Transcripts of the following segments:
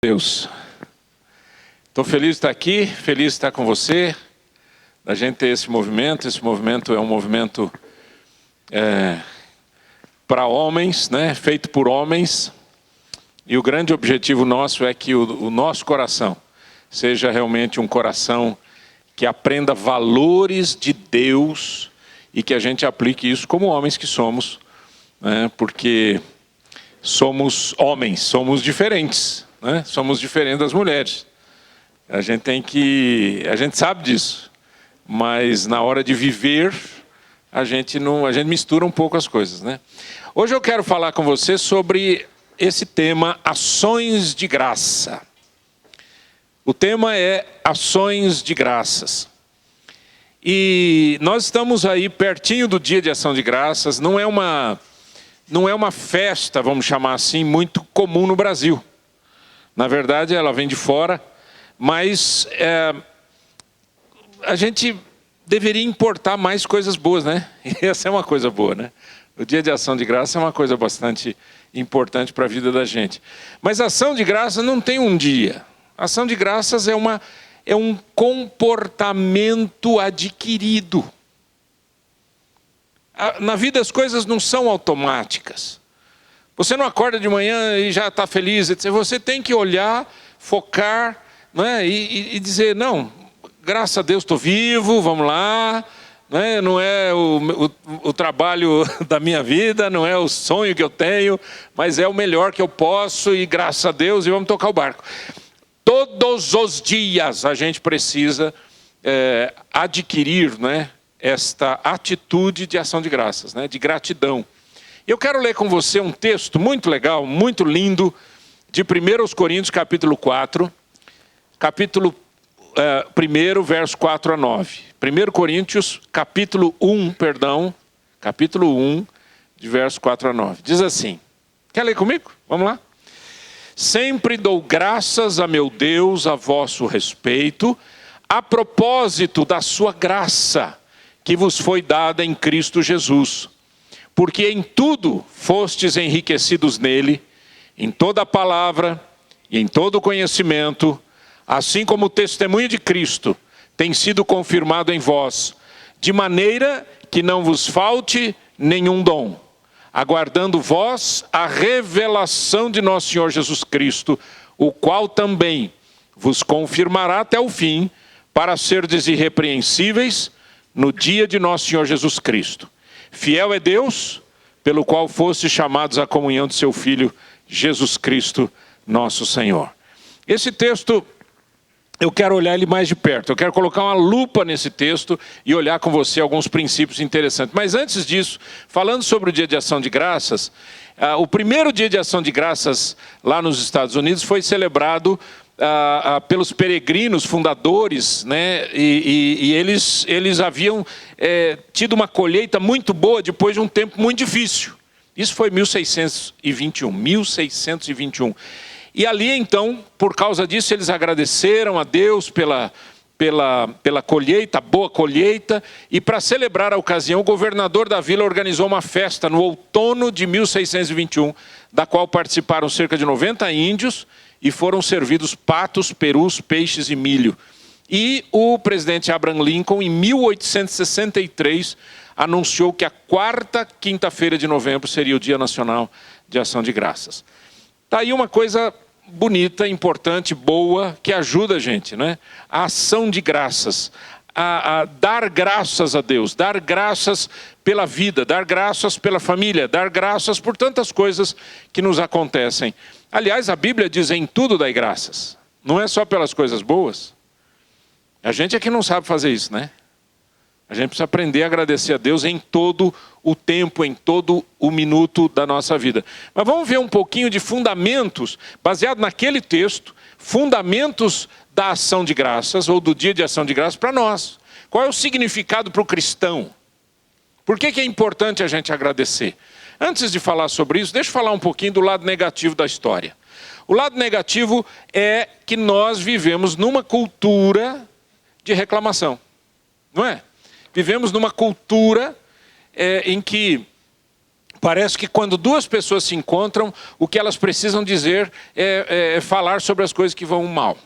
Deus. Estou feliz de estar aqui, feliz de estar com você, da gente ter esse movimento. Esse movimento é um movimento para homens, né? Feito por homens. E o grande objetivo nosso é que o nosso coração seja realmente um coração que aprenda valores de Deus e que a gente aplique isso como homens que somos, né? Porque somos homens, somos diferentes, né? Somos diferentes das mulheres. A gente sabe disso, mas na hora de viver a gente mistura um pouco as coisas, né? Hoje eu quero falar com você sobre esse tema, ações de graça. O tema é ações de graças. E nós estamos aí pertinho do dia de ação de graças. Não é uma festa, vamos chamar assim, muito comum no Brasil. Na verdade, ela vem de fora, mas a gente deveria importar mais coisas boas, né? E essa é uma coisa boa, né? O dia de ação de graça é uma coisa bastante importante para a vida da gente. Mas a ação de graça não tem um dia. A ação de graças é um comportamento adquirido. Na vida as coisas não são automáticas. Você não acorda de manhã e já está feliz. Você tem que olhar, focar, né, e dizer, não, graças a Deus estou vivo, vamos lá. Né, não é o trabalho da minha vida, não é o sonho que eu tenho, mas é o melhor que eu posso e graças a Deus e vamos tocar o barco. Todos os dias a gente precisa adquirir, né, esta atitude de ação de graças, né, de gratidão. Eu quero ler com você um texto muito legal, muito lindo, de 1 Coríntios capítulo 4, capítulo 1, verso 4 a 9. 1 Coríntios capítulo 1, de verso 4 a 9. Diz assim, quer ler comigo? Vamos lá? Sempre dou graças a meu Deus a vosso respeito, a propósito da sua graça, que vos foi dada em Cristo Jesus. Porque em tudo fostes enriquecidos nele, em toda a palavra e em todo o conhecimento, assim como o testemunho de Cristo tem sido confirmado em vós, de maneira que não vos falte nenhum dom, aguardando vós a revelação de nosso Senhor Jesus Cristo, o qual também vos confirmará até o fim, para serdes irrepreensíveis no dia de nosso Senhor Jesus Cristo. Fiel é Deus, pelo qual fostes chamados à comunhão de seu Filho, Jesus Cristo, nosso Senhor. Esse texto, eu quero olhar ele mais de perto. Eu quero colocar uma lupa nesse texto e olhar com você alguns princípios interessantes. Mas antes disso, falando sobre o dia de ação de graças, o primeiro dia de ação de graças lá nos Estados Unidos foi celebrado pelos peregrinos fundadores, né? E eles haviam tido uma colheita muito boa depois de um tempo muito difícil. Isso foi 1621. E ali então, por causa disso, eles agradeceram a Deus pela colheita, boa colheita. E para celebrar a ocasião, o governador da vila organizou uma festa no outono de 1621, da qual participaram cerca de 90 índios, e foram servidos patos, perus, peixes e milho. E o presidente Abraham Lincoln, em 1863, anunciou que a quarta quinta-feira de novembro seria o Dia Nacional de Ação de Graças. Está aí uma coisa bonita, importante, boa, que ajuda a gente, né? A ação de graças, a dar graças a Deus, dar graças pela vida, dar graças pela família, dar graças por tantas coisas que nos acontecem. Aliás, a Bíblia diz, em tudo dai graças. Não é só pelas coisas boas. A gente é que não sabe fazer isso, né? A gente precisa aprender a agradecer a Deus em todo o tempo, em todo o minuto da nossa vida. Mas vamos ver um pouquinho de fundamentos, baseado naquele texto, fundamentos da ação de graças, ou do dia de ação de graças para nós. Qual é o significado para o cristão? Por que é importante a gente agradecer? Antes de falar sobre isso, deixa eu falar um pouquinho do lado negativo da história. O lado negativo é que nós vivemos numa cultura de reclamação, não é? Vivemos numa cultura em que Parece que quando duas pessoas se encontram, o que elas precisam dizer é falar sobre as coisas que vão mal.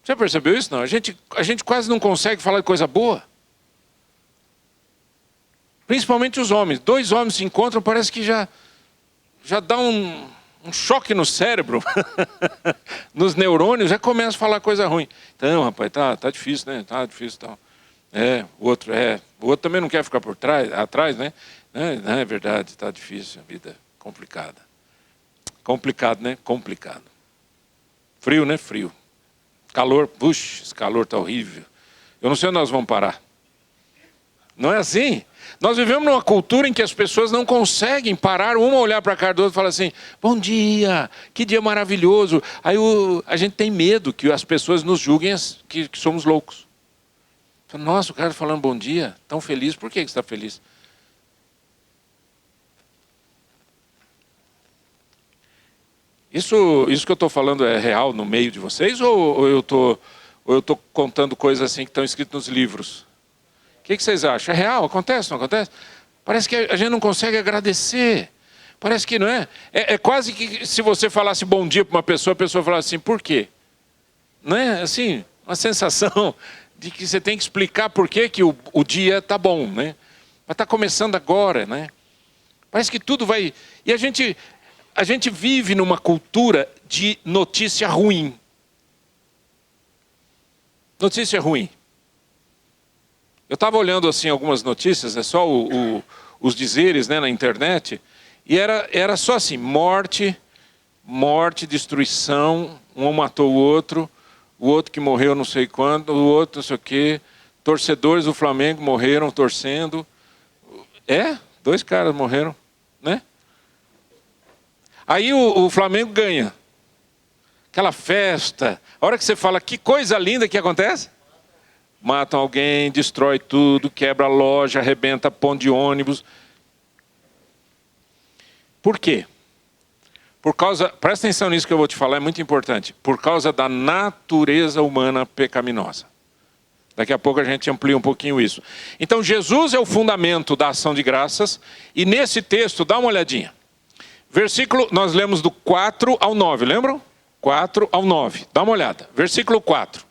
Você percebeu isso? Não? A gente quase não consegue falar de coisa boa. Principalmente os homens. Dois homens se encontram, parece que já dá um choque no cérebro, nos neurônios, já começa a falar coisa ruim. Então, rapaz, tá difícil, né? Tá difícil e tal. O outro também não quer ficar atrás, né? É verdade, tá difícil, a vida complicada. Complicado, né? Complicado. Frio, né? Frio. Calor, puxa, esse calor tá horrível. Eu não sei onde nós vamos parar. Não é assim? Nós vivemos numa cultura em que as pessoas não conseguem parar, uma olhar para a cara do outro e falar assim, bom dia, que dia maravilhoso. Aí a gente tem medo que as pessoas nos julguem que somos loucos. Nossa, o cara falando bom dia, tão feliz, por que você está feliz? Isso que eu estou falando é real no meio de vocês ou eu estou contando coisas assim que estão escritas nos livros? O que vocês acham? É real? Acontece, não acontece? Parece que a gente não consegue agradecer. Parece que não é. É quase que se você falasse bom dia para uma pessoa, a pessoa falasse assim, por quê? Não é assim, uma sensação de que você tem que explicar por que o dia está bom, né? Mas está começando agora, né? Parece que tudo vai... E a gente vive numa cultura de notícia ruim. Notícia ruim. Eu estava olhando assim algumas notícias, é só os dizeres, né, na internet, e era só assim, morte, destruição, um matou o outro que morreu não sei quando, o outro não sei o quê, torcedores do Flamengo morreram torcendo. 2 caras morreram, né? Aí o Flamengo ganha. Aquela festa, a hora que você fala, que coisa linda que acontece? Matam alguém, destrói tudo, quebra a loja, arrebenta ponto de ônibus. Por quê? Presta atenção nisso que eu vou te falar, é muito importante. Por causa da natureza humana pecaminosa. Daqui a pouco a gente amplia um pouquinho isso. Então Jesus é o fundamento da ação de graças. E nesse texto, dá uma olhadinha. Versículo, nós lemos do 4 ao 9, lembram? 4 ao 9, dá uma olhada. Versículo 4.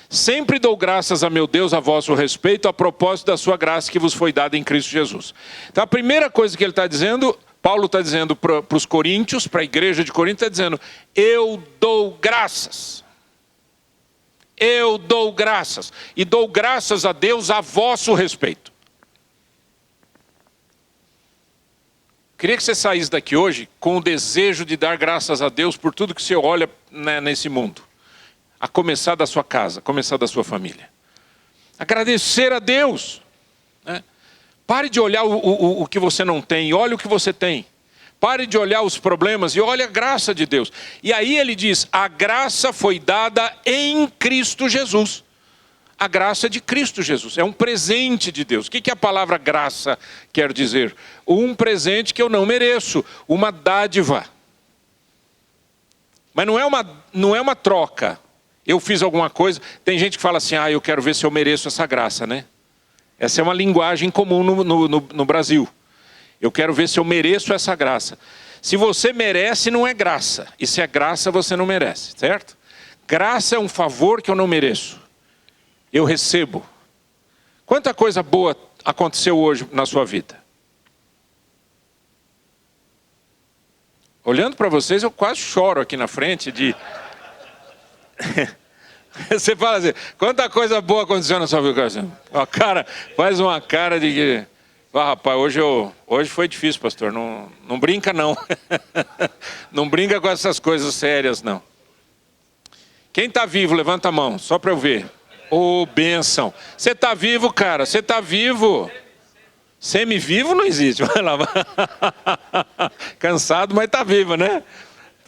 Sempre dou graças a meu Deus a vosso respeito, a propósito da sua graça que vos foi dada em Cristo Jesus. Então a primeira coisa que ele está dizendo, Paulo está dizendo para os coríntios, para a igreja de Corinto, está dizendo, eu dou graças. Eu dou graças. E dou graças a Deus a vosso respeito. Queria que você saísse daqui hoje com o desejo de dar graças a Deus por tudo que você olha, né, nesse mundo. A começar da sua casa, a começar da sua família. Agradecer a Deus. Né? Pare de olhar o que você não tem, olhe o que você tem. Pare de olhar os problemas e olhe a graça de Deus. E aí ele diz, a graça foi dada em Cristo Jesus. A graça de Cristo Jesus, é um presente de Deus. O que a palavra graça quer dizer? Um presente que eu não mereço, uma dádiva. Mas não é uma troca. Eu fiz alguma coisa, tem gente que fala assim, eu quero ver se eu mereço essa graça, né? Essa é uma linguagem comum no Brasil. Eu quero ver se eu mereço essa graça. Se você merece, não é graça. E se é graça, você não merece, certo? Graça é um favor que eu não mereço. Eu recebo. Quanta coisa boa aconteceu hoje na sua vida? Olhando para vocês, eu quase choro aqui na frente de... Você fala assim, quanta coisa boa aconteceu na sua vida? O cara faz uma cara de que... rapaz, hoje foi difícil, pastor. Não brinca, não. Não brinca com essas coisas sérias, não. Quem está vivo, levanta a mão, só para eu ver. Ô, bênção. Você está vivo, cara, você está vivo. Semi-vivo não existe. Vai lá. Cansado, mas está vivo, né?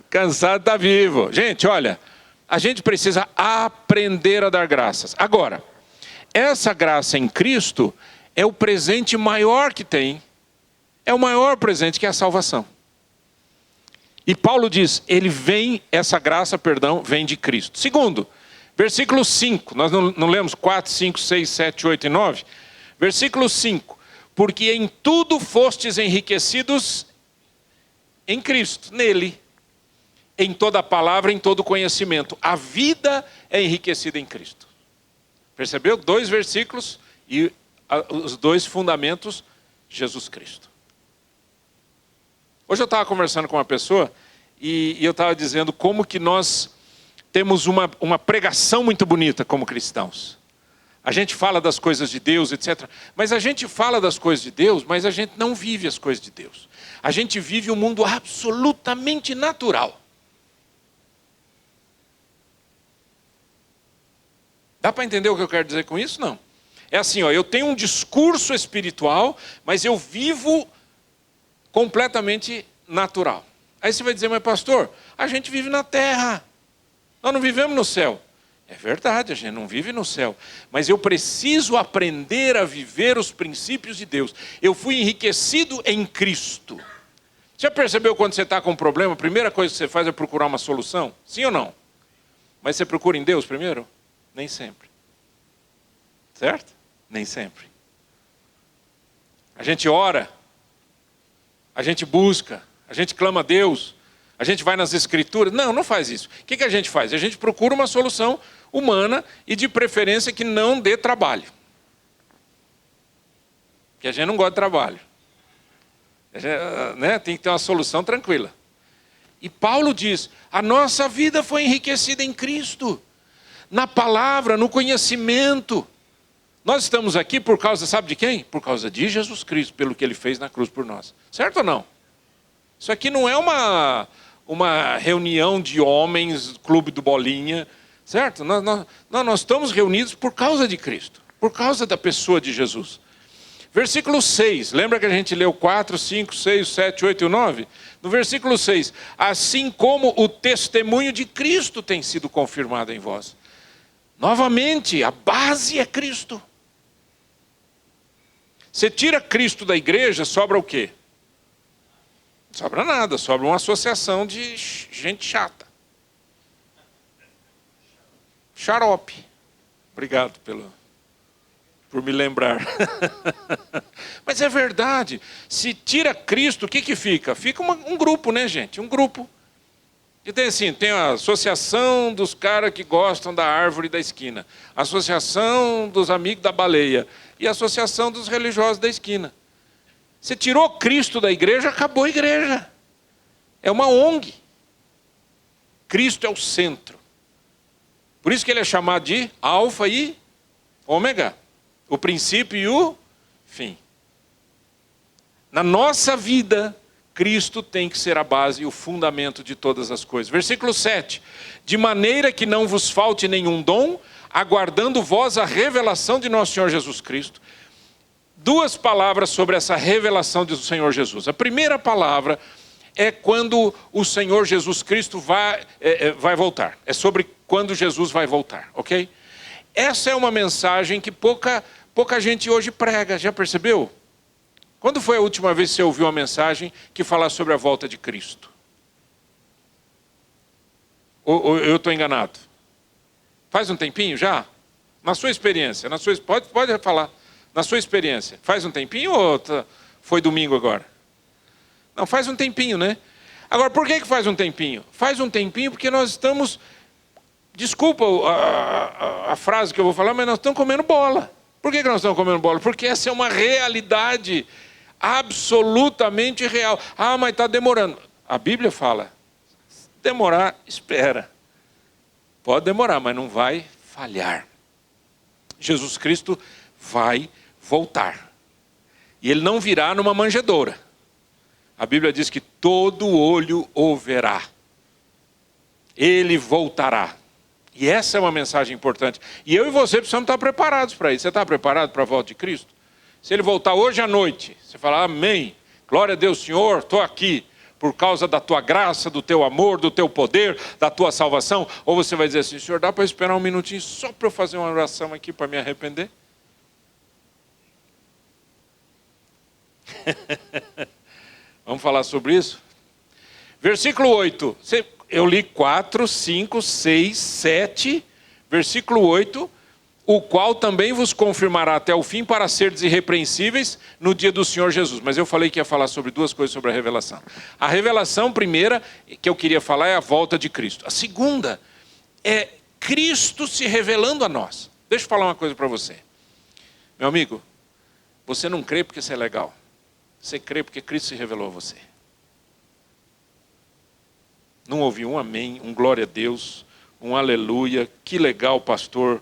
Cansado, está vivo. Gente, olha, a gente precisa aprender a dar graças. Agora, essa graça em Cristo é o presente maior que tem. É o maior presente que é a salvação. E Paulo diz, essa graça, vem de Cristo. Segundo, versículo 5, nós não lemos 4, 5, 6, 7, 8 e 9? Versículo 5, porque em tudo fostes enriquecidos em Cristo, nele, em toda palavra, em todo conhecimento. A vida é enriquecida em Cristo. Percebeu? 2 versículos e os 2 fundamentos, Jesus Cristo. Hoje eu estava conversando com uma pessoa e eu estava dizendo como que nós temos uma pregação muito bonita como cristãos. A gente fala das coisas de Deus, etc. Mas a gente fala das coisas de Deus, mas a gente não vive as coisas de Deus. A gente vive um mundo absolutamente natural. Dá para entender o que eu quero dizer com isso? Não. É assim, ó, eu tenho um discurso espiritual, mas eu vivo completamente natural. Aí você vai dizer, mas pastor, a gente vive na terra. Nós não vivemos no céu. É verdade, a gente não vive no céu. Mas eu preciso aprender a viver os princípios de Deus. Eu fui enriquecido em Cristo. Já percebeu quando você está com um problema, a primeira coisa que você faz é procurar uma solução? Sim ou não? Mas você procura em Deus primeiro? Nem sempre. Certo? Nem sempre. A gente ora, a gente busca, a gente clama a Deus, a gente vai nas escrituras. Não, não faz isso. O que a gente faz? A gente procura uma solução humana e de preferência que não dê trabalho. Porque a gente não gosta de trabalho. A gente, né, tem que ter uma solução tranquila. E Paulo diz, a nossa vida foi enriquecida em Cristo. Na palavra, no conhecimento. Nós estamos aqui por causa, sabe de quem? Por causa de Jesus Cristo, pelo que Ele fez na cruz por nós. Certo ou não? Isso aqui não é uma reunião de homens, clube do bolinha, certo? Nós estamos reunidos por causa de Cristo, por causa da pessoa de Jesus. Versículo 6, lembra que a gente leu 4, 5, 6, 7, 8 e 9? No versículo 6, assim como o testemunho de Cristo tem sido confirmado em vós. Novamente, a base é Cristo. Você tira Cristo da igreja, sobra o quê? Não sobra nada, sobra uma associação de gente chata. Xarope. Obrigado por me lembrar. Mas é verdade. Se tira Cristo, o que fica? Fica um grupo, né, gente? Um grupo. E tem assim, tem a associação dos caras que gostam da árvore da esquina, a associação dos amigos da baleia e a associação dos religiosos da esquina. Você tirou Cristo da igreja, acabou a igreja. É uma ONG. Cristo é o centro. Por isso que ele é chamado de Alfa e Ômega. O princípio e o fim. Na nossa vida, Cristo tem que ser a base e o fundamento de todas as coisas. Versículo 7. De maneira que não vos falte nenhum dom, aguardando vós a revelação de nosso Senhor Jesus Cristo. 2 palavras sobre essa revelação do Senhor Jesus. A primeira palavra é quando o Senhor Jesus Cristo vai voltar. É sobre quando Jesus vai voltar, ok? Essa é uma mensagem que pouca gente hoje prega, já percebeu? Quando foi a última vez que você ouviu uma mensagem que fala sobre a volta de Cristo? Ou eu estou enganado? Faz um tempinho já? Na sua experiência, pode falar. Na sua experiência, faz um tempinho ou foi domingo agora? Não, faz um tempinho, né? Agora, por que faz um tempinho? Faz um tempinho porque nós estamos, desculpa a frase que eu vou falar, mas nós estamos comendo bola. Por que nós estamos comendo bola? Porque essa é uma realidade absolutamente real. Ah, mas está demorando. A Bíblia fala, demorar, espera. Pode demorar, mas não vai falhar. Jesus Cristo vai voltar. E ele não virá numa manjedoura. A Bíblia diz que todo olho o verá. Ele voltará. E essa é uma mensagem importante. E eu e você precisamos estar preparados para isso. Você está preparado para a volta de Cristo? Se ele voltar hoje à noite, você fala, amém, glória a Deus, Senhor, estou aqui por causa da tua graça, do teu amor, do teu poder, da tua salvação. Ou você vai dizer assim, Senhor, dá para esperar um minutinho só para eu fazer uma oração aqui para me arrepender? Vamos falar sobre isso? Versículo 8. Eu li 4, 5, 6, 7. Versículo 8. o qual também vos confirmará até o fim para serdes irrepreensíveis no dia do Senhor Jesus. Mas eu falei que ia falar sobre duas coisas sobre a revelação. A revelação primeira que eu queria falar é a volta de Cristo. A segunda é Cristo se revelando a nós. Deixa eu falar uma coisa para você. Meu amigo, você não crê porque você é legal. Você crê porque Cristo se revelou a você. Não ouvi um amém, um glória a Deus, um aleluia, que legal, pastor.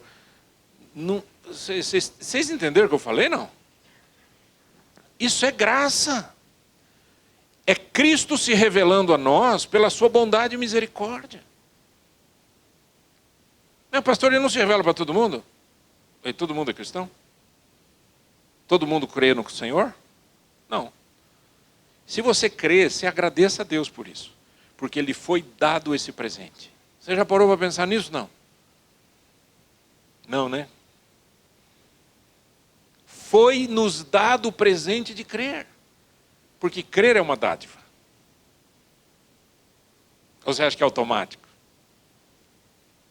Vocês entenderam o que eu falei, não? Isso é graça. É Cristo se revelando a nós pela sua bondade e misericórdia. Não, pastor, ele não se revela para todo mundo? E todo mundo é cristão? Todo mundo crê no Senhor? Não. Se você crê, você agradeça a Deus por isso. Porque lhe foi dado esse presente. Você já parou para pensar nisso? Não. Não, né? Foi nos dado o presente de crer. Porque crer é uma dádiva. Ou você acha que é automático?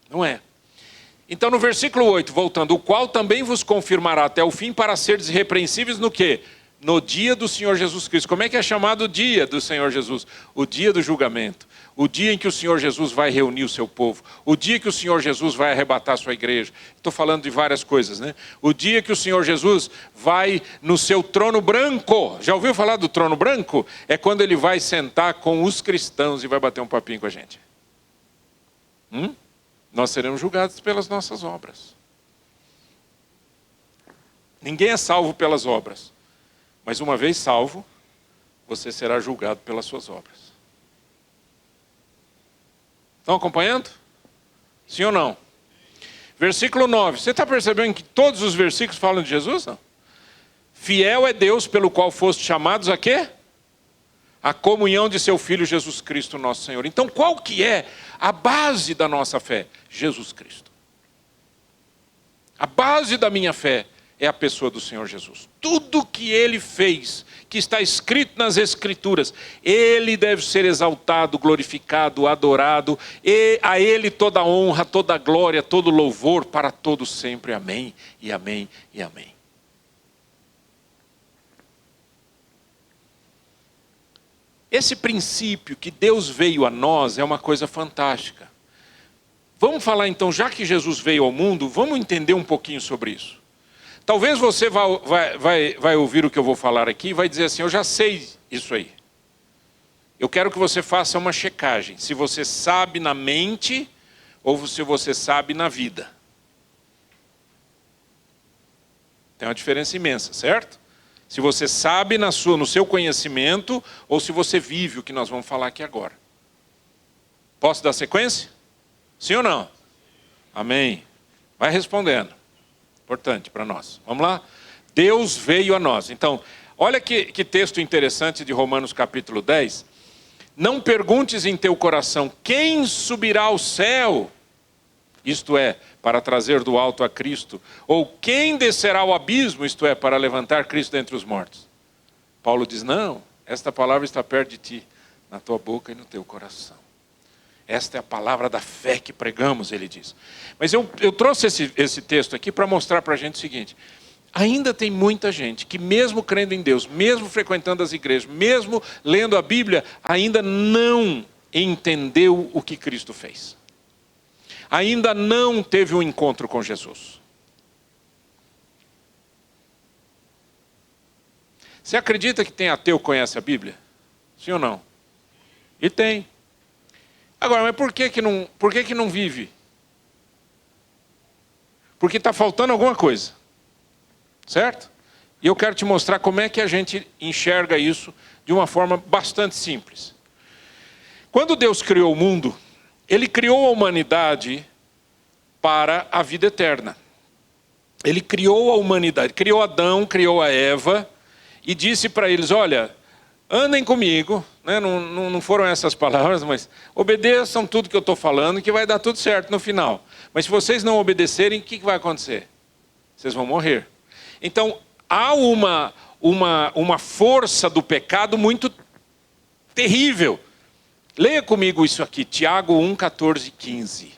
Não é. Então no versículo 8, voltando, o qual também vos confirmará até o fim para seres irrepreensíveis no quê? No dia do Senhor Jesus Cristo. Como é que é chamado o dia do Senhor Jesus? O dia do julgamento. O dia em que o Senhor Jesus vai reunir o seu povo. O dia que o Senhor Jesus vai arrebatar a sua igreja. Estou falando de várias coisas, né? O dia que o Senhor Jesus vai no seu trono branco. Já ouviu falar do trono branco? É quando ele vai sentar com os cristãos e vai bater um papinho com a gente. Nós seremos julgados pelas nossas obras. Ninguém é salvo pelas obras. Mas uma vez salvo, você será julgado pelas suas obras. Estão acompanhando? Sim ou não? Versículo 9. Você está percebendo que todos os versículos falam de Jesus? Não? Fiel é Deus pelo qual foste chamados a quê? A comunhão de seu Filho Jesus Cristo nosso Senhor. Então qual que é a base da nossa fé? Jesus Cristo. A base da minha fé é a pessoa do Senhor Jesus. Tudo que Ele fez, que está escrito nas Escrituras, Ele deve ser exaltado, glorificado, adorado, e a Ele toda a honra, toda a glória, todo o louvor para todos sempre. Amém, e amém, e amém. Esse princípio que Deus veio a nós é uma coisa fantástica. Vamos falar então, já que Jesus veio ao mundo, vamos entender um pouquinho sobre isso. Talvez você vai ouvir o que eu vou falar aqui e vai dizer assim, eu já sei isso aí. Eu quero que você faça uma checagem, se você sabe na mente ou se você sabe na vida. Tem uma diferença imensa, certo? Se você sabe no seu conhecimento ou se você vive o que nós vamos falar aqui agora. Posso dar sequência? Sim ou não? Amém. Vai respondendo. Importante para nós. Vamos lá? Deus veio a nós. Então, olha que texto interessante de Romanos capítulo 10. Não perguntes em teu coração, quem subirá ao céu? Isto é, para trazer do alto a Cristo. Ou quem descerá ao abismo? Isto é, para levantar Cristo dentre os mortos. Paulo diz, não, esta palavra está perto de ti, na tua boca e no teu coração. Esta é a palavra da fé que pregamos, ele diz. Mas eu trouxe esse texto aqui para mostrar para a gente o seguinte. Ainda tem muita gente que mesmo crendo em Deus, mesmo frequentando as igrejas, mesmo lendo a Bíblia, ainda não entendeu o que Cristo fez. Ainda não teve um encontro com Jesus. Você acredita que tem ateu que conhece a Bíblia? Sim ou não? E tem. Agora, mas por que não vive? Porque está faltando alguma coisa. Certo? E eu quero te mostrar como é que a gente enxerga isso de uma forma bastante simples. Quando Deus criou o mundo, Ele criou a humanidade para a vida eterna. Ele criou a humanidade, criou Adão, criou a Eva e disse para eles, olha, andem comigo, né? Não foram essas palavras, mas obedeçam tudo que eu estou falando que vai dar tudo certo no final. Mas se vocês não obedecerem, o que vai acontecer? Vocês vão morrer. Então, há uma força do pecado muito terrível. Leia comigo isso aqui, Tiago 1, 14 e 15.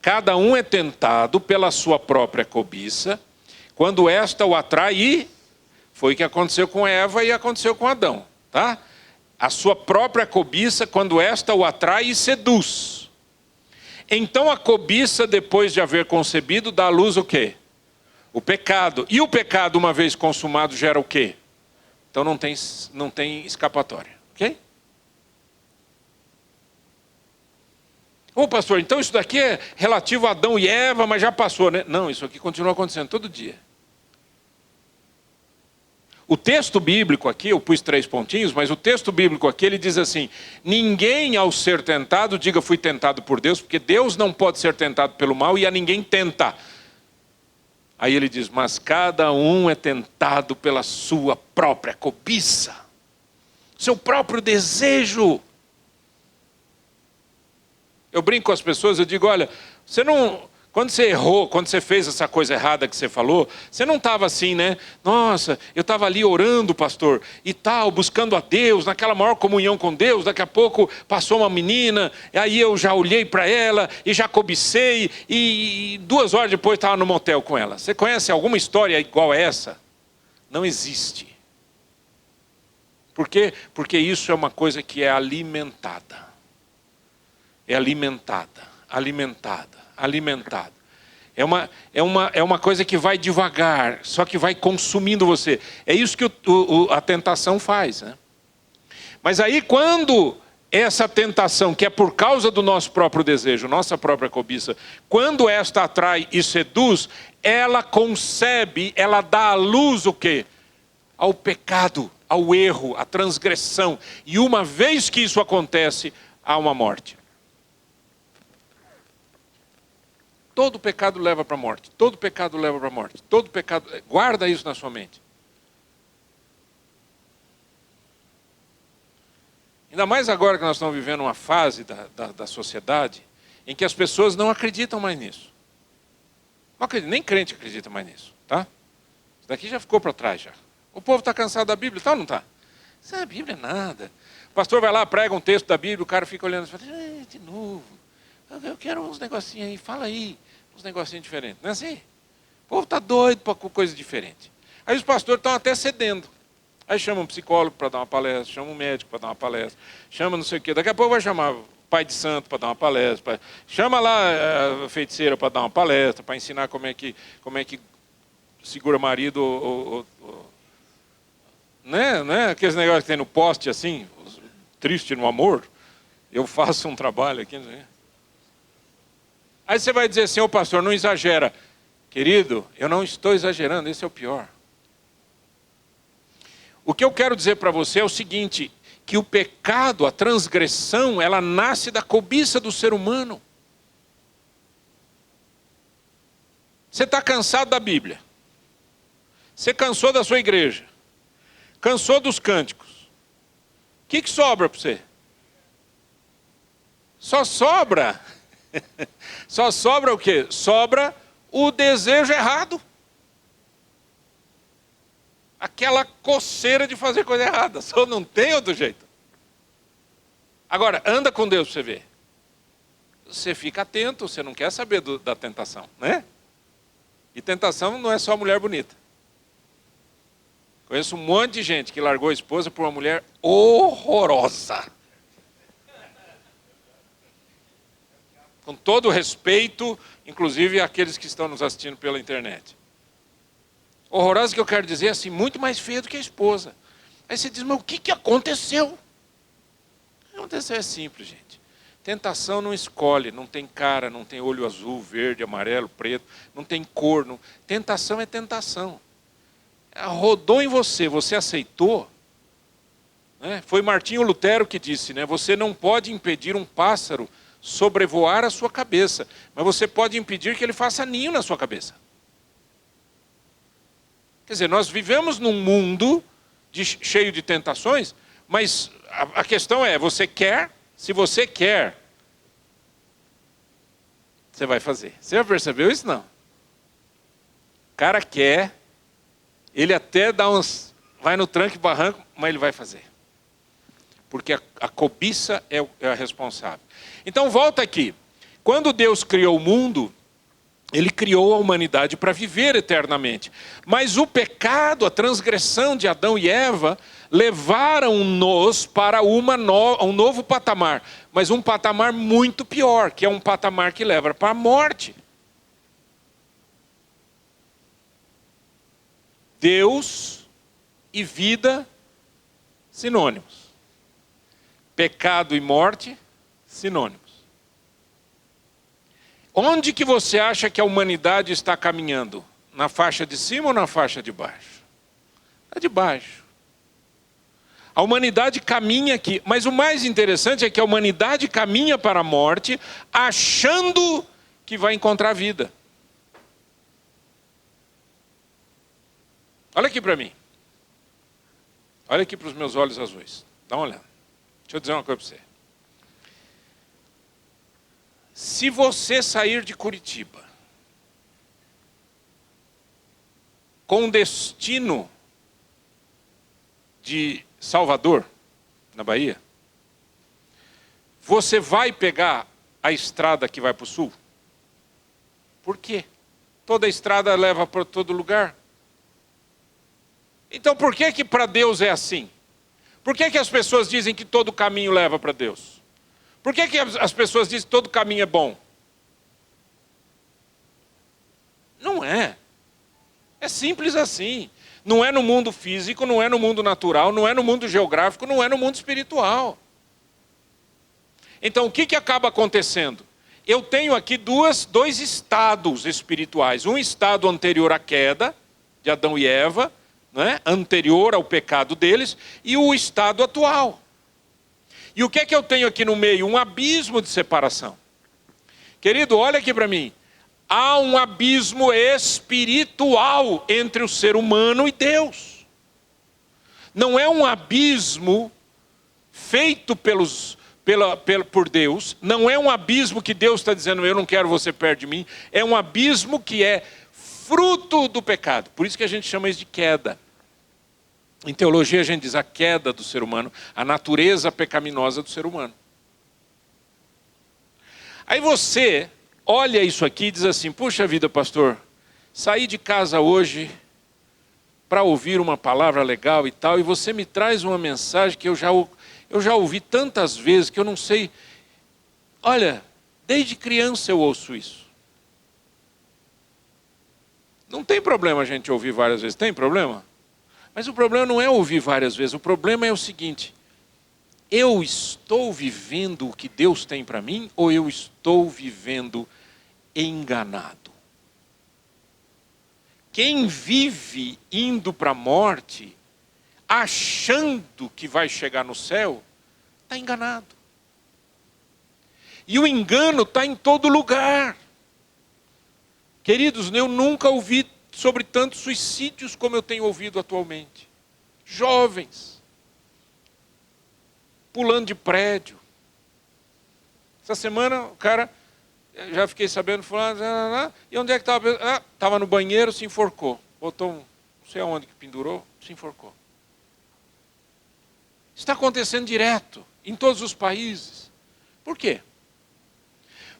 Cada um é tentado pela sua própria cobiça, quando esta o atrai, e foi o que aconteceu com Eva e aconteceu com Adão, tá? A sua própria cobiça, quando esta o atrai e seduz. Então a cobiça, depois de haver concebido, dá à luz o quê? O pecado. E o pecado, uma vez consumado, gera o quê? Então não tem escapatória, ok? Ô pastor, então isso daqui é relativo a Adão e Eva, mas já passou, né? Não, isso aqui continua acontecendo todo dia. O texto bíblico aqui, eu pus 3 pontinhos, mas o texto bíblico aqui, ele diz assim: ninguém ao ser tentado, diga fui tentado por Deus, porque Deus não pode ser tentado pelo mal e a ninguém tenta. Aí ele diz, mas cada um é tentado pela sua própria cobiça, seu próprio desejo. Eu brinco com as pessoas, eu digo, olha, você não... Quando você errou, quando você fez essa coisa errada que você falou, você não estava assim, né? Nossa, eu estava ali orando, pastor, e tal, buscando a Deus, naquela maior comunhão com Deus, daqui a pouco passou uma menina, e aí eu já olhei para ela, e já cobicei, e 2 horas depois estava no motel com ela. Você conhece alguma história igual a essa? Não existe. Por quê? Porque isso é uma coisa que é alimentada. É alimentada, alimentada. Alimentado. É uma coisa que vai devagar, só que vai consumindo você. É isso que a tentação faz, né? Mas aí quando essa tentação, que é por causa do nosso próprio desejo, nossa própria cobiça, quando esta atrai e seduz, ela concebe, ela dá à luz o quê? Ao pecado, ao erro, à transgressão. E uma vez que isso acontece, há uma morte. Todo pecado leva para a morte. Todo pecado leva para a morte. Todo pecado... Guarda isso na sua mente. Ainda mais agora que nós estamos vivendo uma fase da sociedade em que as pessoas não acreditam mais nisso. Não acreditam, nem crente acredita mais nisso. Tá? Isso daqui já ficou para trás. Já. O povo está cansado da Bíblia, tá ou não está? Isso é Bíblia, é nada. O pastor vai lá, prega um texto da Bíblia, o cara fica olhando e fala, de novo. Eu quero uns negocinhos aí, fala aí, uns negocinhos diferentes. Não é assim? O povo está doido para coisa diferente. Aí os pastores estão até cedendo. Aí chama um psicólogo para dar uma palestra, chama um médico para dar uma palestra, chama não sei o quê. Daqui a pouco vai chamar o pai de santo para dar uma palestra, chama lá a feiticeira para dar uma palestra, para ensinar como é que segura marido, né? Aqueles negócios que tem no poste assim, triste no amor. Eu faço um trabalho aqui, né? Aí você vai dizer assim, ô pastor, não exagera. Querido, eu não estou exagerando, esse é o pior. O que eu quero dizer para você é o seguinte, que o pecado, a transgressão, ela nasce da cobiça do ser humano. Você está cansado da Bíblia. Você cansou da sua igreja. Cansou dos cânticos. O que sobra para você? Só sobra o quê? Sobra o desejo errado. Aquela coceira de fazer coisa errada. Só não tem outro jeito. Agora, anda com Deus para você ver. Você fica atento, você não quer saber da tentação, né? E tentação não é só mulher bonita. Conheço um monte de gente que largou a esposa por uma mulher horrorosa. Com todo o respeito, inclusive àqueles que estão nos assistindo pela internet. Horrorosa que eu quero dizer assim, muito mais feia do que a esposa. Aí você diz, mas o que aconteceu? O que aconteceu é simples, gente. Tentação não escolhe, não tem cara, não tem olho azul, verde, amarelo, preto, não tem cor. Não... Tentação é tentação. Ela rodou em você, você aceitou. Né? Foi Martinho Lutero que disse, né? Você não pode impedir um pássaro sobrevoar a sua cabeça, mas você pode impedir que ele faça ninho na sua cabeça. Quer dizer, nós vivemos num mundo cheio de tentações, mas a questão é, você quer? Se você quer, você vai fazer. Você já percebeu isso? Não. O cara quer, ele até vai no tranco e barranco, mas ele vai fazer. Porque a cobiça é a responsável. Então volta aqui. Quando Deus criou o mundo, Ele criou a humanidade para viver eternamente. Mas o pecado, a transgressão de Adão e Eva, levaram-nos para um novo patamar. Mas um patamar muito pior, que é um patamar que leva para a morte. Deus e vida, sinônimos. Pecado e morte, sinônimos. Onde que você acha que a humanidade está caminhando? Na faixa de cima ou na faixa de baixo? Na de baixo. A humanidade caminha aqui, mas o mais interessante é que a humanidade caminha para a morte achando que vai encontrar vida. Olha aqui para mim. Olha aqui para os meus olhos azuis. Dá uma olhada. Deixa eu dizer uma coisa para você. Se você sair de Curitiba com destino de Salvador, na Bahia, você vai pegar a estrada que vai para o sul? Por quê? Toda estrada leva para todo lugar. Então por que para Deus é assim? Por que as pessoas dizem que todo caminho leva para Deus? Por que as pessoas dizem que todo caminho é bom? Não é. É simples assim. Não é no mundo físico, não é no mundo natural, não é no mundo geográfico, não é no mundo espiritual. Então o que acaba acontecendo? Eu tenho aqui dois estados espirituais. Um estado anterior à queda de Adão e Eva, né? Anterior ao pecado deles, e o estado atual. E o que é que eu tenho aqui no meio? Um abismo de separação. Querido, olha aqui para mim. Há um abismo espiritual entre o ser humano e Deus. Não é um abismo feito por Deus. Não é um abismo que Deus está dizendo, eu não quero você perto de mim. É um abismo que é fruto do pecado. Por isso que a gente chama isso de queda. Em teologia a gente diz a queda do ser humano, a natureza pecaminosa do ser humano. Aí você olha isso aqui e diz assim, puxa vida, pastor, saí de casa hoje para ouvir uma palavra legal e tal, e você me traz uma mensagem que eu já ouvi tantas vezes que eu não sei. Olha, desde criança eu ouço isso. Não tem problema a gente ouvir várias vezes, tem problema? Mas o problema não é ouvir várias vezes, o problema é o seguinte, eu estou vivendo o que Deus tem para mim ou eu estou vivendo enganado? Quem vive indo para a morte, achando que vai chegar no céu, está enganado. E o engano está em todo lugar. Queridos, eu nunca ouvi sobre tantos suicídios como eu tenho ouvido atualmente. Jovens, pulando de prédio. Essa semana o cara, já fiquei sabendo, falando, e onde é que estava? Estava no banheiro, se enforcou. Botou não sei aonde que pendurou, se enforcou. Está acontecendo direto, em todos os países. Por quê?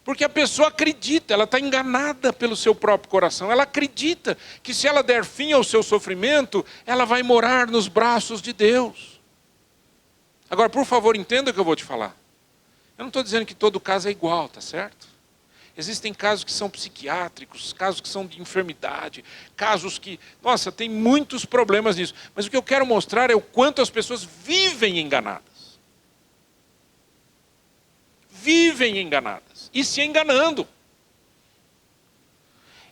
Porque a pessoa acredita, ela está enganada pelo seu próprio coração. Ela acredita que se ela der fim ao seu sofrimento, ela vai morar nos braços de Deus. Agora, por favor, entenda o que eu vou te falar. Eu não estou dizendo que todo caso é igual, tá certo? Existem casos que são psiquiátricos, casos que são de enfermidade, casos que, nossa, tem muitos problemas nisso. Mas o que eu quero mostrar é o quanto as pessoas vivem enganadas. Vivem enganadas e se enganando.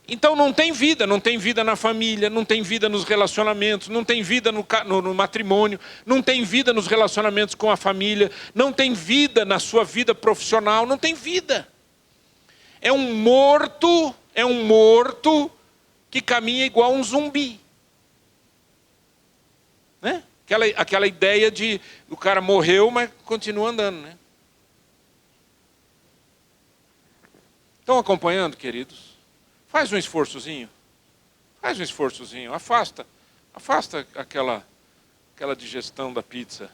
Então não tem vida na família, não tem vida nos relacionamentos, não tem vida no matrimônio, não tem vida nos relacionamentos com a família, não tem vida na sua vida profissional, não tem vida. É um morto que caminha igual um zumbi. Né? Aquela ideia de o cara morreu, mas continua andando, né? Estão acompanhando, queridos? Faz um esforçozinho. Faz um esforçozinho. Afasta aquela digestão da pizza.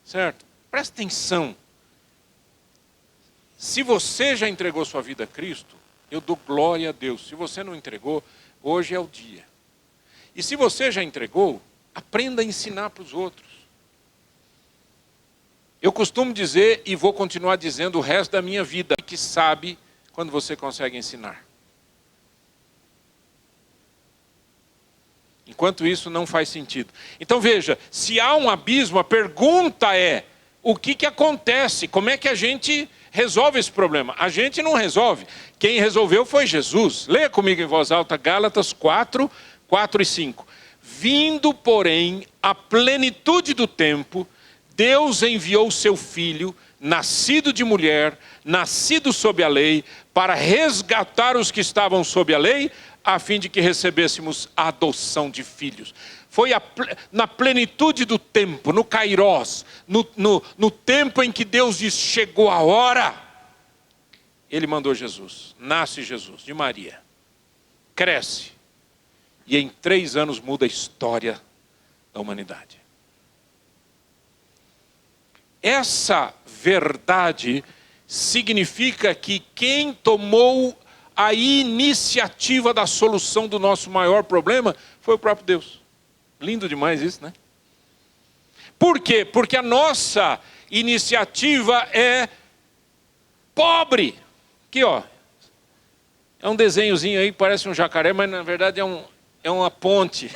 Certo? Presta atenção. Se você já entregou sua vida a Cristo, eu dou glória a Deus. Se você não entregou, hoje é o dia. E se você já entregou, aprenda a ensinar para os outros. Eu costumo dizer, e vou continuar dizendo o resto da minha vida, que sabe quando você consegue ensinar. Enquanto isso, não faz sentido. Então veja, se há um abismo, a pergunta é, o que acontece? Como é que a gente resolve esse problema? A gente não resolve. Quem resolveu foi Jesus. Leia comigo em voz alta, Gálatas 4, 4 e 5. Vindo, porém, a plenitude do tempo, Deus enviou seu Filho, nascido de mulher, nascido sob a lei, para resgatar os que estavam sob a lei, a fim de que recebêssemos a adoção de filhos. Foi na plenitude do tempo, no Kairós, no tempo em que Deus diz, chegou a hora, Ele mandou Jesus, nasce Jesus, de Maria, cresce, e em 3 anos muda a história da humanidade. Essa verdade significa que quem tomou a iniciativa da solução do nosso maior problema foi o próprio Deus. Lindo demais isso, né? Por quê? Porque a nossa iniciativa é pobre. Aqui, ó. É um desenhozinho aí, parece um jacaré, mas na verdade é uma ponte.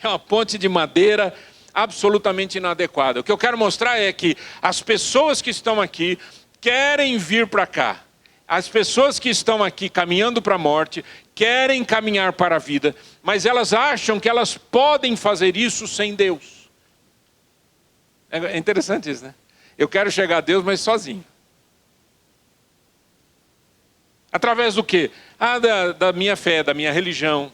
É uma ponte de madeira absolutamente inadequada. O que eu quero mostrar é que as pessoas que estão aqui querem vir para cá. As pessoas que estão aqui caminhando para a morte, querem caminhar para a vida, mas elas acham que elas podem fazer isso sem Deus. É interessante isso, né? Eu quero chegar a Deus, mas sozinho. Através do quê? Da minha fé, da minha religião.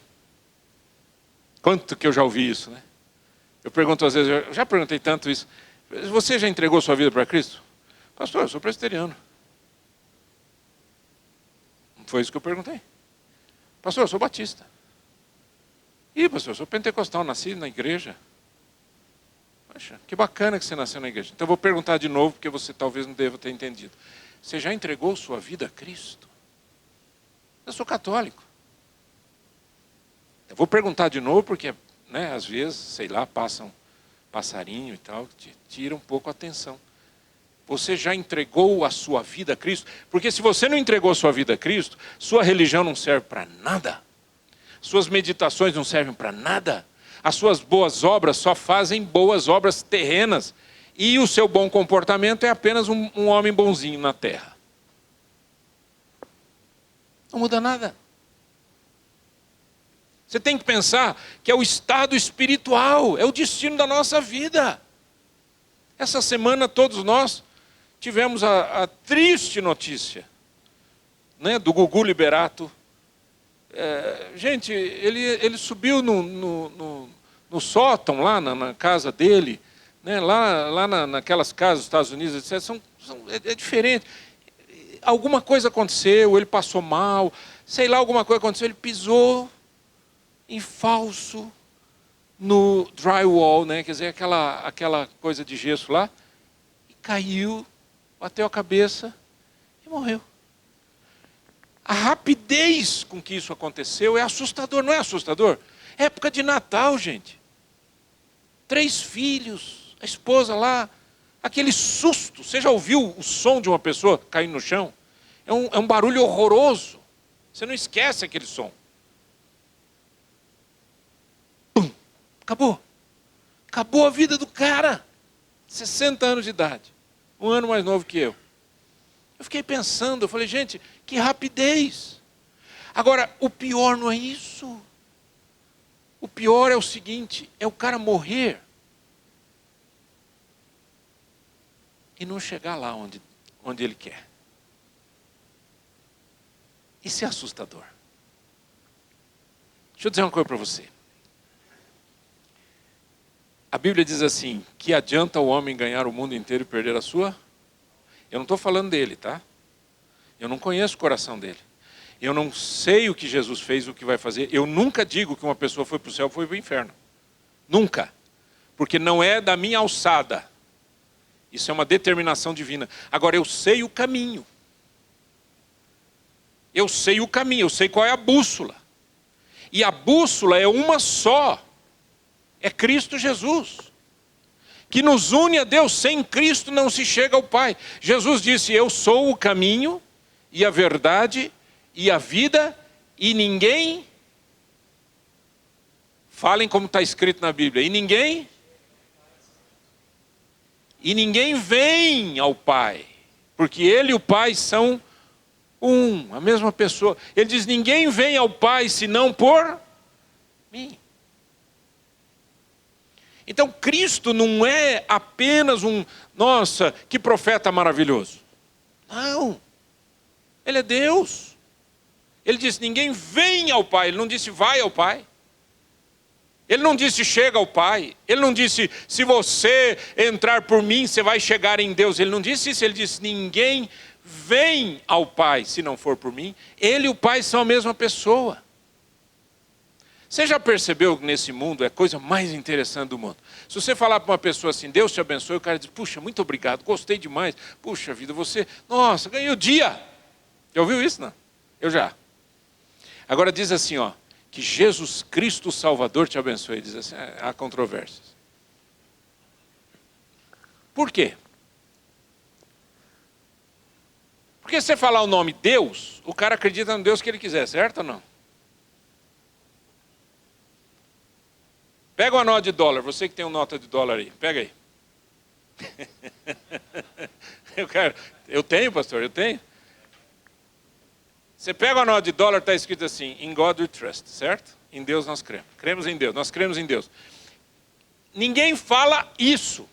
Quanto que eu já ouvi isso, né? Eu pergunto às vezes, eu já perguntei tanto isso. Você já entregou sua vida para Cristo? Pastor, eu sou presbiteriano. Foi isso que eu perguntei. Pastor, eu sou batista. Ih, pastor, eu sou pentecostal, nasci na igreja. Poxa, que bacana que você nasceu na igreja. Então eu vou perguntar de novo, porque você talvez não deva ter entendido. Você já entregou sua vida a Cristo? Eu sou católico. Eu vou perguntar de novo, porque, né, às vezes, sei lá, passa um passarinho e tal, tira um pouco a atenção. Você já entregou a sua vida a Cristo? Porque se você não entregou a sua vida a Cristo, sua religião não serve para nada. Suas meditações não servem para nada. As suas boas obras só fazem boas obras terrenas. E o seu bom comportamento é apenas um homem bonzinho na terra. Não muda nada. Você tem que pensar que é o estado espiritual, é o destino da nossa vida. Essa semana todos nós tivemos a triste notícia, né, do Gugu Liberato. Gente, ele subiu no sótão, lá na casa dele, né, lá naquelas casas dos Estados Unidos, etc. É diferente. Alguma coisa aconteceu, ele passou mal, sei lá, alguma coisa aconteceu, ele pisou em falso no drywall, né, quer dizer, aquela coisa de gesso lá, e caiu, bateu a cabeça e morreu. A rapidez com que isso aconteceu é assustador, não é assustador? É época de Natal, gente. 3 filhos, a esposa lá, aquele susto. Você já ouviu o som de uma pessoa caindo no chão? É um barulho horroroso. Você não esquece aquele som. Pum, acabou. Acabou a vida do cara. 60 anos de idade. 1 ano mais novo que eu. Eu fiquei pensando, eu falei, gente, que rapidez. Agora, o pior não é isso. O pior é o seguinte, é o cara morrer e não chegar lá onde ele quer. Isso é assustador. Deixa eu dizer uma coisa para você. A Bíblia diz assim, que adianta o homem ganhar o mundo inteiro e perder a sua? Eu não estou falando dele, tá? Eu não conheço o coração dele. Eu não sei o que Jesus fez, o que vai fazer. Eu nunca digo que uma pessoa foi para o céu ou foi para o inferno. Nunca. Porque não é da minha alçada. Isso é uma determinação divina. Agora, eu sei o caminho. Eu sei o caminho, eu sei qual é a bússola. E a bússola é uma só. É Cristo Jesus. Que nos une a Deus. Sem Cristo não se chega ao Pai. Jesus disse, eu sou o caminho e a verdade e a vida, e ninguém... Falem como está escrito na Bíblia. E ninguém vem ao Pai. Porque Ele e o Pai são a mesma pessoa. Ele diz, ninguém vem ao Pai senão por mim. Então Cristo não é apenas nossa, que profeta maravilhoso. Não. Ele é Deus. Ele disse, ninguém vem ao Pai. Ele não disse, vai ao Pai. Ele não disse, chega ao Pai. Ele não disse, se você entrar por mim, você vai chegar em Deus. Ele não disse isso. Ele disse, ninguém vem ao Pai se não for por mim. Ele e o Pai são a mesma pessoa. Você já percebeu que nesse mundo é a coisa mais interessante do mundo? Se você falar para uma pessoa assim, Deus te abençoe, o cara diz, puxa, muito obrigado, gostei demais. Puxa vida, você, nossa, ganhei o dia. Já ouviu isso, não? Eu já. Agora diz assim, ó, que Jesus Cristo Salvador te abençoe. Diz assim, há controvérsias. Por quê? Porque se você falar o nome Deus, o cara acredita no Deus que ele quiser, certo ou não? Pega uma nota de dólar, você que tem uma nota de dólar aí, pega aí. Eu tenho, pastor, eu tenho. Você pega uma nota de dólar, está escrito assim, in God we trust, certo? Em Deus nós cremos. Cremos em Deus, nós cremos em Deus. Ninguém fala isso,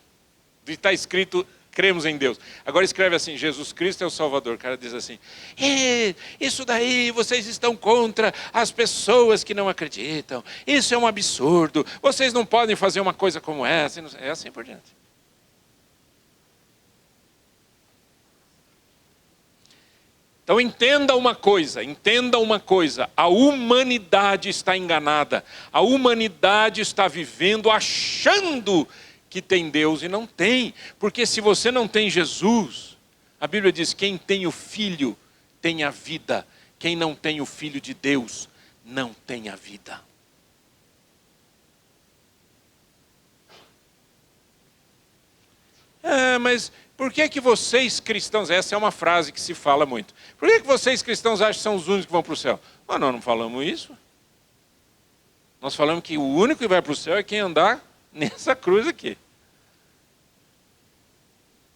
de estar escrito, cremos em Deus. Agora escreve assim, Jesus Cristo é o Salvador. O cara diz assim, isso daí vocês estão contra as pessoas que não acreditam. Isso é um absurdo. Vocês não podem fazer uma coisa como essa. É assim por diante. Então entenda uma coisa, a humanidade está enganada, a humanidade está vivendo achando que tem Deus e não tem, porque se você não tem Jesus, a Bíblia diz, quem tem o Filho tem a vida, quem não tem o Filho de Deus não tem a vida. Mas por que vocês cristãos, essa é uma frase que se fala muito, por que vocês cristãos acham que são os únicos que vão para o céu? Nós não falamos isso. Nós falamos que o único que vai para o céu é quem andar nessa cruz aqui.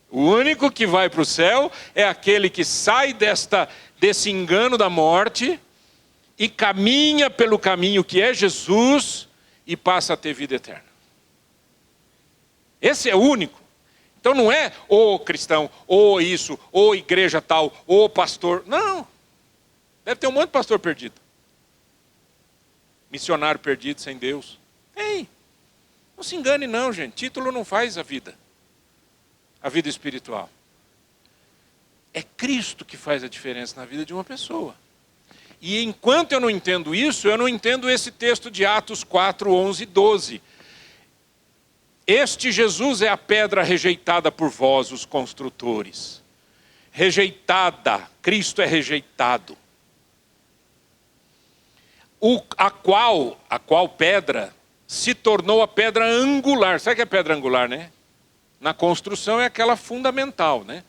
O único que vai para o céu é aquele que sai desse engano da morte e caminha pelo caminho que é Jesus e passa a ter vida eterna. Esse é o único. Então não é o cristão, ou isso, ou igreja tal, ou pastor. Não. Deve ter um monte de pastor perdido. Missionário perdido sem Deus. Ei, não se engane não, gente. Título não faz a vida espiritual. É Cristo que faz a diferença na vida de uma pessoa. E enquanto eu não entendo isso, eu não entendo esse texto de Atos 4, 11 e 12. Este Jesus é a pedra rejeitada por vós, os construtores. Rejeitada, Cristo é rejeitado. A qual pedra se tornou a pedra angular. Sabe o que é pedra angular, né? Na construção é aquela fundamental, né?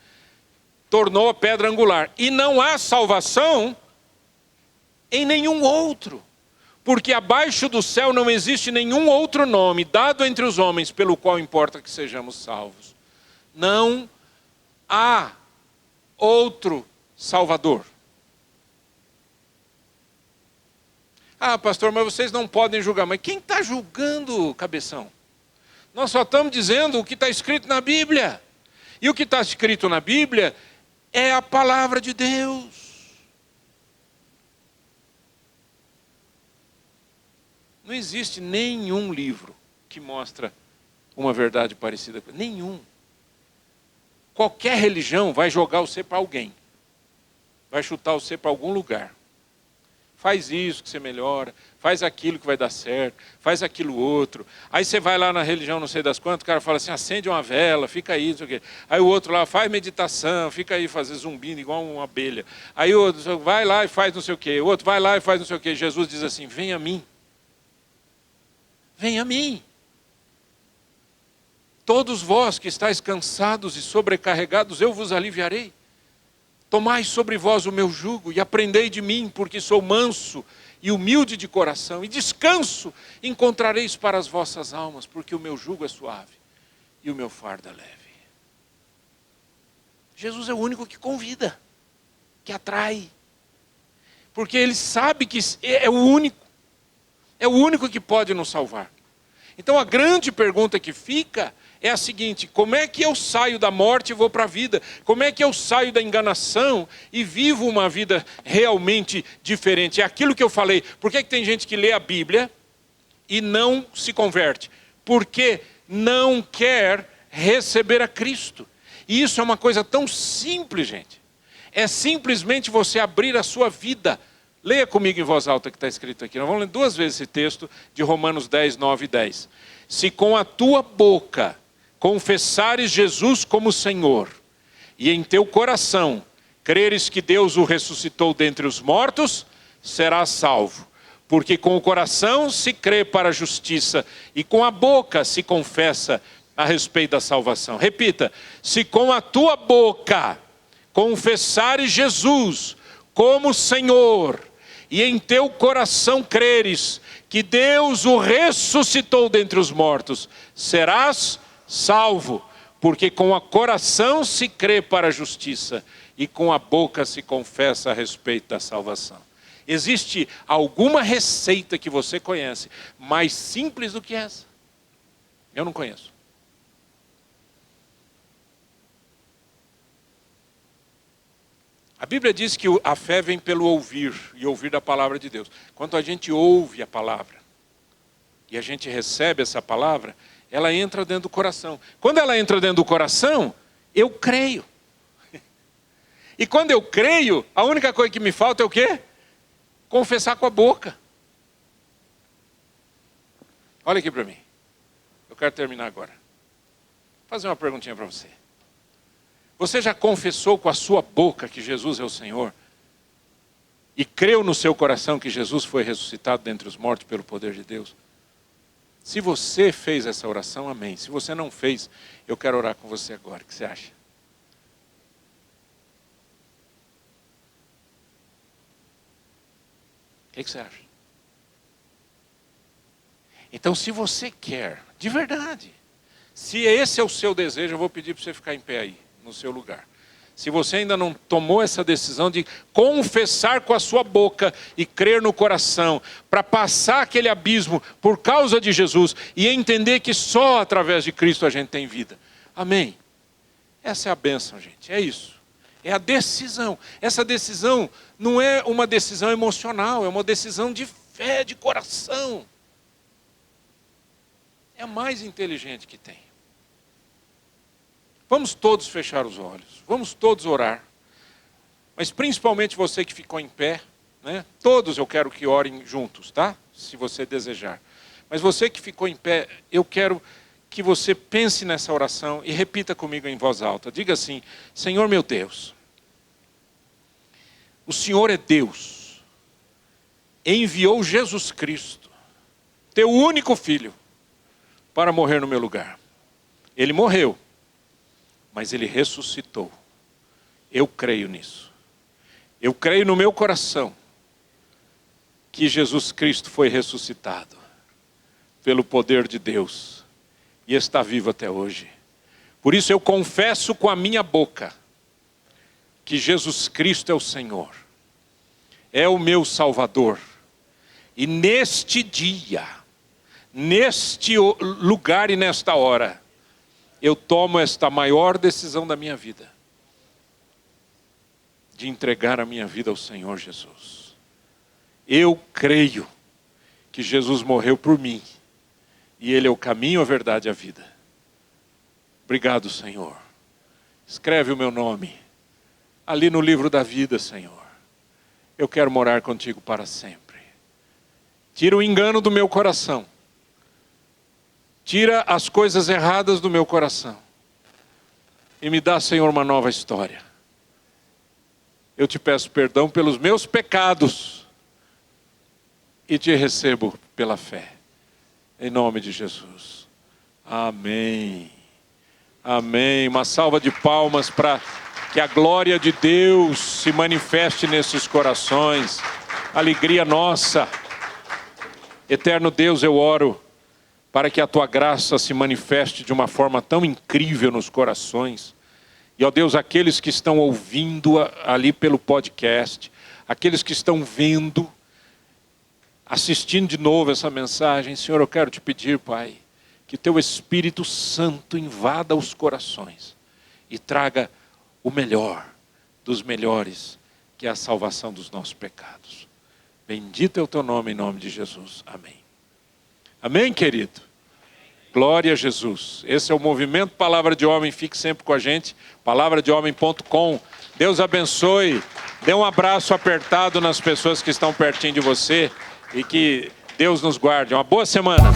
Tornou a pedra angular. E não há salvação em nenhum outro. Porque abaixo do céu não existe nenhum outro nome dado entre os homens pelo qual importa que sejamos salvos. Não há outro Salvador. Ah, pastor, mas vocês não podem julgar. Mas quem está julgando, cabeção? Nós só estamos dizendo o que está escrito na Bíblia. E o que está escrito na Bíblia é a palavra de Deus. Não existe nenhum livro que mostra uma verdade parecida com nenhum. Qualquer religião vai jogar você para alguém. Vai chutar você para algum lugar. Faz isso que você melhora, faz aquilo que vai dar certo, faz aquilo outro. Aí você vai lá na religião não sei das quantas, o cara fala assim, acende uma vela, fica aí, não sei o quê. Aí o outro lá, faz meditação, fica aí fazer zumbindo igual uma abelha. Aí o outro, vai lá e faz não sei o quê. O outro, vai lá e faz não sei o quê. Jesus diz assim, vem a mim. Vem a mim. Todos vós que estáis cansados e sobrecarregados, eu vos aliviarei. Tomai sobre vós o meu jugo e aprendei de mim, porque sou manso e humilde de coração, e descanso encontrareis para as vossas almas, porque o meu jugo é suave e o meu fardo é leve. Jesus é o único que convida, que atrai, porque ele sabe que é o único que pode nos salvar. Então a grande pergunta que fica é a seguinte: como é que eu saio da morte e vou para a vida? Como é que eu saio da enganação e vivo uma vida realmente diferente? É aquilo que eu falei. Por que tem gente que lê a Bíblia e não se converte? Porque não quer receber a Cristo. E isso é uma coisa tão simples, gente. É simplesmente você abrir a sua vida. Leia comigo em voz alta que está escrito aqui. Nós vamos ler 2 vezes esse texto de Romanos 10, 9 e 10. Se com a tua boca confessares Jesus como Senhor, e em teu coração creres que Deus o ressuscitou dentre os mortos, serás salvo. Porque com o coração se crê para a justiça, e com a boca se confessa a respeito da salvação. Repita, se com a tua boca confessares Jesus como Senhor, e em teu coração creres que Deus o ressuscitou dentre os mortos, serás salvo, porque com o coração se crê para a justiça e com a boca se confessa a respeito da salvação. Existe alguma receita que você conhece mais simples do que essa? Eu não conheço. A Bíblia diz que a fé vem pelo ouvir, e ouvir da palavra de Deus. Quando a gente ouve a palavra, e a gente recebe essa palavra, ela entra dentro do coração. Quando ela entra dentro do coração, eu creio. E quando eu creio, a única coisa que me falta é o quê? Confessar com a boca. Olha aqui para mim. Eu quero terminar agora. Vou fazer uma perguntinha para você. Você já confessou com a sua boca que Jesus é o Senhor? E creu no seu coração que Jesus foi ressuscitado dentre os mortos pelo poder de Deus? Se você fez essa oração, amém. Se você não fez, eu quero orar com você agora. O que você acha? O que você acha? Então, se você quer, de verdade, se esse é o seu desejo, eu vou pedir para você ficar em pé aí, no seu lugar. Se você ainda não tomou essa decisão de confessar com a sua boca e crer no coração, para passar aquele abismo por causa de Jesus e entender que só através de Cristo a gente tem vida. Amém? Essa é a bênção, gente. É isso. É a decisão. Essa decisão não é uma decisão emocional, é uma decisão de fé, de coração. É a mais inteligente que tem. Vamos todos fechar os olhos, vamos todos orar, mas principalmente você que ficou em pé, né? Todos eu quero que orem juntos, tá? Se você desejar. Mas você que ficou em pé, eu quero que você pense nessa oração e repita comigo em voz alta. Diga assim: Senhor meu Deus, o Senhor é Deus, enviou Jesus Cristo, teu único filho, para morrer no meu lugar. Ele morreu, mas ele ressuscitou. Eu creio nisso. Eu creio no meu coração que Jesus Cristo foi ressuscitado pelo poder de Deus e está vivo até hoje. Por isso eu confesso com a minha boca que Jesus Cristo é o Senhor, é o meu Salvador. E neste dia, neste lugar e nesta hora, eu tomo esta maior decisão da minha vida, de entregar a minha vida ao Senhor Jesus. Eu creio que Jesus morreu por mim, e Ele é o caminho, a verdade e a vida. Obrigado, Senhor. Escreve o meu nome ali no livro da vida, Senhor. eu quero morar contigo para sempre. Tira o engano do meu coração. Tira as coisas erradas do meu coração. E me dá, Senhor, uma nova história. Eu te peço perdão pelos meus pecados. E te recebo pela fé. Em nome de Jesus. Amém. Amém. Uma salva de palmas para que a glória de Deus se manifeste nesses corações. Alegria nossa. Eterno Deus, eu oro para que a tua graça se manifeste de uma forma tão incrível nos corações. E, ó Deus, aqueles que estão ouvindo ali pelo podcast, aqueles que estão vendo, assistindo de novo essa mensagem, Senhor, eu quero te pedir, Pai, que teu Espírito Santo invada os corações e traga o melhor dos melhores, que é a salvação dos nossos pecados. Bendito é o teu nome, em nome de Jesus. Amém. Amém, querido? Glória a Jesus. Esse é o movimento Palavra de Homem. Fique sempre com a gente. palavradehomem.com. Deus abençoe. Dê um abraço apertado nas pessoas que estão pertinho de você. E que Deus nos guarde. Uma boa semana.